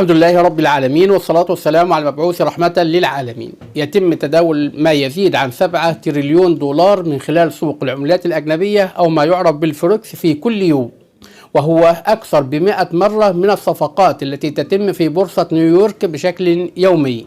الحمد لله رب العالمين، والصلاة والسلام على المبعوث رحمة للعالمين. يتم تداول ما يزيد عن 7 تريليون دولار من خلال سوق العملات الأجنبية أو ما يعرف بالفوركس في كل يوم، وهو أكثر ب100 مرة من الصفقات التي تتم في بورصة نيويورك بشكل يومي.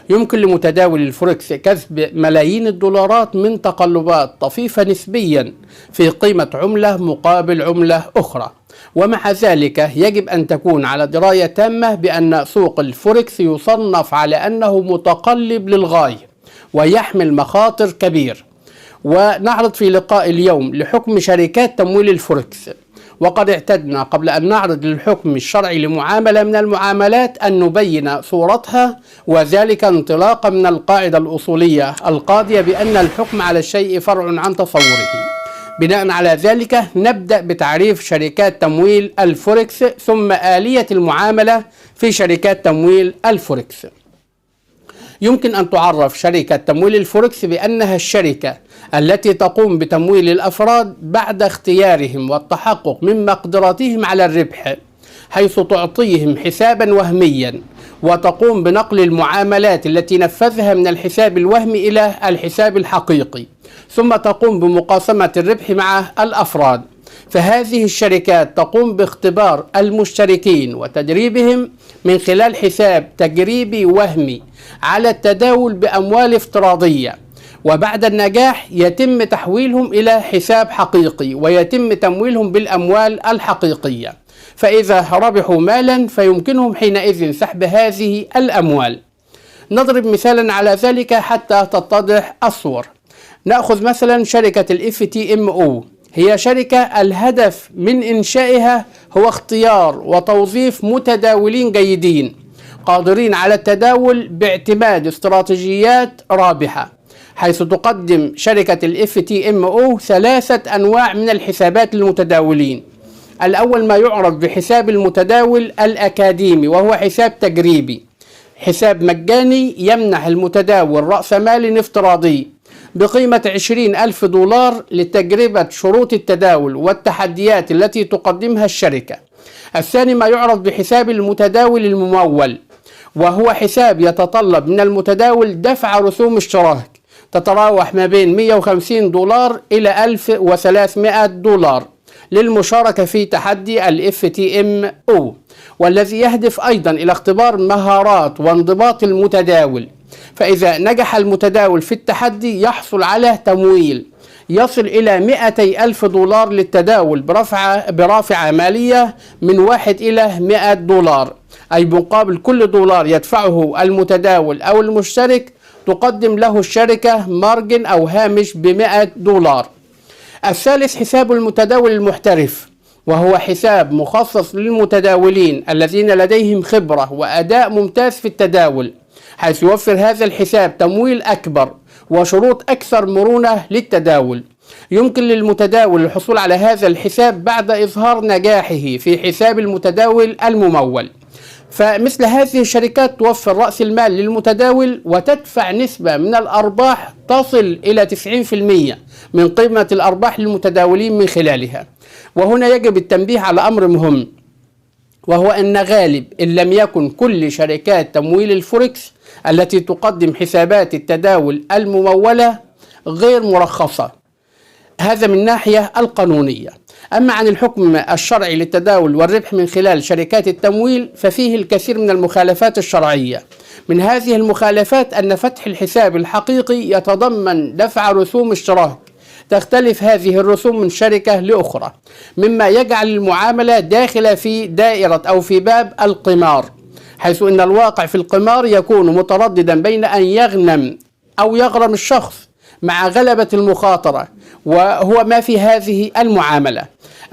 يمكن لمتداول الفوركس كسب ملايين الدولارات من تقلبات طفيفة نسبيا في قيمة عملة مقابل عملة أخرى، ومع ذلك يجب أن تكون على دراية تامة بأن سوق الفوركس يصنف على أنه متقلب للغاية ويحمل مخاطر كبير. ونعرض في لقاء اليوم لحكم شركات تمويل الفوركس، وقد اعتدنا قبل أن نعرض للحكم الشرعي لمعاملة من المعاملات أن نبين صورتها، وذلك انطلاقا من القاعدة الأصولية القاضية بأن الحكم على الشيء فرع عن تصوره. بناء على ذلك نبدأ بتعريف شركات تمويل الفوركس ثم آلية المعاملة في شركات تمويل الفوركس. يمكن أن تعرف شركة تمويل الفوركس بأنها الشركة التي تقوم بتمويل الأفراد بعد اختيارهم والتحقق من مقدرتهم على الربح، حيث تعطيهم حسابا وهميا وتقوم بنقل المعاملات التي نفذها من الحساب الوهمي إلى الحساب الحقيقي، ثم تقوم بمقاسمة الربح مع الأفراد. فهذه الشركات تقوم باختبار المشتركين وتدريبهم من خلال حساب تجريبي وهمي على التداول بأموال افتراضية، وبعد النجاح يتم تحويلهم إلى حساب حقيقي ويتم تمويلهم بالأموال الحقيقية. فإذا ربحوا مالا فيمكنهم حينئذ سحب هذه الأموال. نضرب مثالا على ذلك حتى تتضح الصور. نأخذ مثلا شركة FTMO، هي شركة الهدف من إنشائها هو اختيار وتوظيف متداولين جيدين قادرين على التداول باعتماد استراتيجيات رابحة، حيث تقدم شركة FTMO 3 أنواع من الحسابات للمتداولين. الأول ما يعرف بحساب المتداول الأكاديمي، وهو حساب تجريبي، حساب مجاني يمنح المتداول رأس مال افتراضي بقيمة 20,000 دولار لتجربة شروط التداول والتحديات التي تقدمها الشركة. الثاني ما يعرف بحساب المتداول الممول، وهو حساب يتطلب من المتداول دفع رسوم اشتراك تتراوح ما بين 150 دولار إلى 1300 دولار للمشاركة في تحدي FTMO، والذي يهدف أيضا إلى اختبار مهارات وانضباط المتداول. فإذا نجح المتداول في التحدي يحصل على تمويل يصل إلى 200,000 دولار للتداول برافعة مالية من 1 إلى 100 دولار، أي مقابل كل دولار يدفعه المتداول أو المشترك تقدم له الشركة مارجن أو هامش ب100 دولار. الثالث حساب المتداول المحترف، وهو حساب مخصص للمتداولين الذين لديهم خبرة وأداء ممتاز في التداول، حيث يوفر هذا الحساب تمويل أكبر وشروط أكثر مرونة للتداول. يمكن للمتداول الحصول على هذا الحساب بعد إظهار نجاحه في حساب المتداول الممول. فمثل هذه الشركات توفر رأس المال للمتداول وتدفع نسبة من الأرباح تصل إلى 90% من قيمة الأرباح للمتداولين من خلالها. وهنا يجب التنبيه على أمر مهم، وهو أن غالب إن لم يكن كل شركات تمويل الفوركس التي تقدم حسابات التداول الممولة غير مرخصة، هذا من ناحية القانونية. أما عن الحكم الشرعي للتداول والربح من خلال شركات التمويل ففيه الكثير من المخالفات الشرعية. من هذه المخالفات أن فتح الحساب الحقيقي يتضمن دفع رسوم اشتراك تختلف هذه الرسوم من شركة لأخرى، مما يجعل المعاملة داخلة في دائرة أو في باب القمار، حيث أن الواقع في القمار يكون مترددا بين أن يغنم أو يغرم الشخص مع غلبة المخاطرة، وهو ما في هذه المعاملة.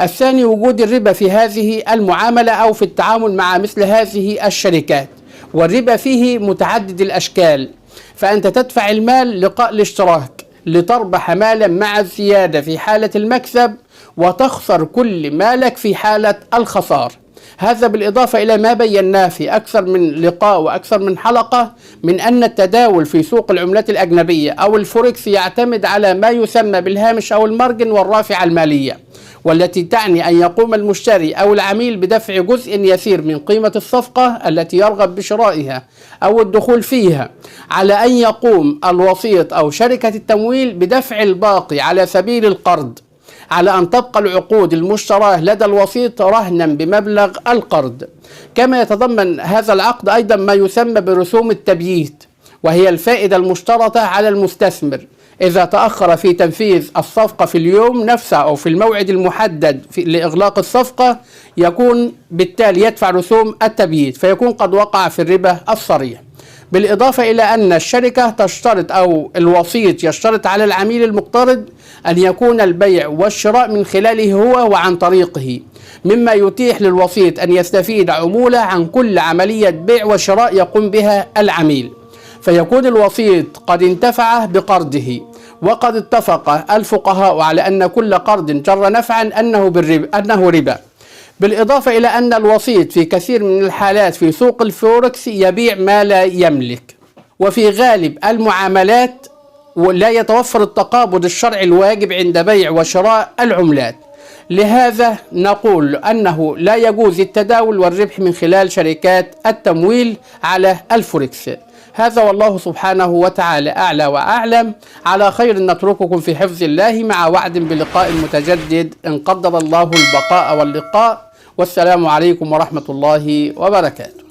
الثاني وجود الربا في هذه المعاملة أو في التعامل مع مثل هذه الشركات، والربا فيه متعدد الأشكال، فأنت تدفع المال لقاء الاشتراك لتربح مالا مع الزيادة في حالة المكسب وتخسر كل مالك في حالة الخسار. هذا بالإضافة إلى ما بيناه في أكثر من لقاء وأكثر من حلقة من أن التداول في سوق العملات الأجنبية أو الفوركس يعتمد على ما يسمى بالهامش أو المارجن والرافعة المالية، والتي تعني أن يقوم المشتري أو العميل بدفع جزء يسير من قيمة الصفقة التي يرغب بشرائها أو الدخول فيها، على أن يقوم الوسيط أو شركة التمويل بدفع الباقي على سبيل القرض، على أن تبقى العقود المشتراه لدى الوسيط رهنا بمبلغ القرض. كما يتضمن هذا العقد أيضا ما يسمى برسوم التبييت، وهي الفائدة المشترطة على المستثمر إذا تأخر في تنفيذ الصفقة في اليوم نفسه أو في الموعد المحدد لإغلاق الصفقة، يكون بالتالي يدفع رسوم التبييت، فيكون قد وقع في الربا الصريح. بالإضافة إلى أن الشركة تشترط أو الوسيط يشترط على العميل المقترض أن يكون البيع والشراء من خلاله هو وعن طريقه، مما يتيح للوسيط أن يستفيد عمولة عن كل عملية بيع وشراء يقوم بها العميل، فيكون الوسيط قد انتفع بقرضه. وقد اتفق الفقهاء على أن كل قرض جر نفعا أنه ربا. بالإضافة إلى أن الوسيط في كثير من الحالات في سوق الفوركس يبيع ما لا يملك، وفي غالب المعاملات لا يتوفر التقابض الشرعي الواجب عند بيع وشراء العملات. لهذا نقول أنه لا يجوز التداول والربح من خلال شركات التمويل على الفوركس. هذا والله سبحانه وتعالى أعلى وأعلم. على خير نترككم في حفظ الله، مع وعد بلقاء متجدد إن قدر الله البقاء واللقاء. والسلام عليكم ورحمة الله وبركاته.